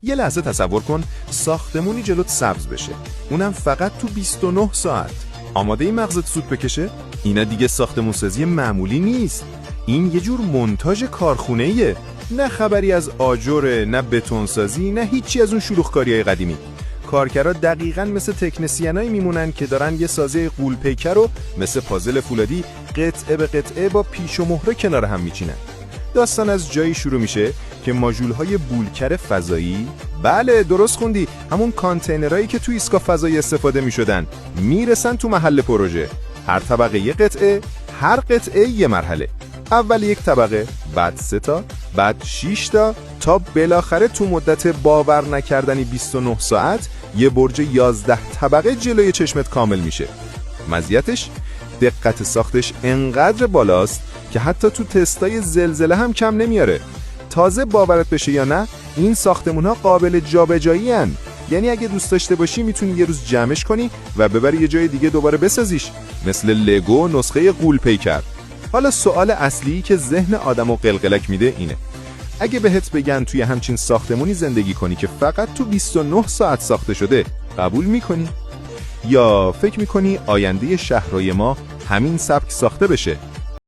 یه لحظه تصور کن ساختمونی جلوت سبز بشه، اونم فقط تو 29 ساعت. آماده ای مغزت سود بکشه؟ اینا دیگه ساختمون سازی معمولی نیست. این یه جور مونتاژ کارخونه‌ایه. نه خبری از آجر، نه بتون سازی، نه هیچی از اون شلوغکاری‌های قدیمی. کارگرا دقیقاً مثل تکنسینایی میمونن که دارن یه سازه غول‌پیکر رو مثل پازل فولادی قطعه به قطعه با پیش و مهره کنار هم میچینن. داستان از جایی شروع میشه که ماژول‌های بولکر فضایی، بله درست خوندی، همون کانتینرهایی که تو ایستگاه فضایی استفاده میشدن، میرسن تو محل پروژه. هر طبقه یه قطعه، هر قطعه یه مرحله. اول یک طبقه، بعد 3 تا، بعد 6 تا بالاخره تو مدت باور نکردنی 29 ساعت یه برج 11 طبقه جلوی چشمت کامل میشه. مزیتش دقت ساختش انقدر بالاست که حتی تو تستای زلزله هم کم نمیاره. تازه باورت بشه یا نه، این ساختمون‌ها قابل جابجایی هن. یعنی اگه دوست داشته باشی میتونی یه روز جمعش کنی و ببری یه جای دیگه دوباره بسازیش، مثل لگو نسخه غول‌پیکر. حالا سوال اصلی که ذهن آدمو قلقلک میده اینه: اگه بهت بگن توی همچین ساختمونی زندگی کنی که فقط تو 29 ساعت ساخته شده، قبول میکنی؟ یا فکر میکنی آینده شهرهای ما همین سبک ساخته بشه؟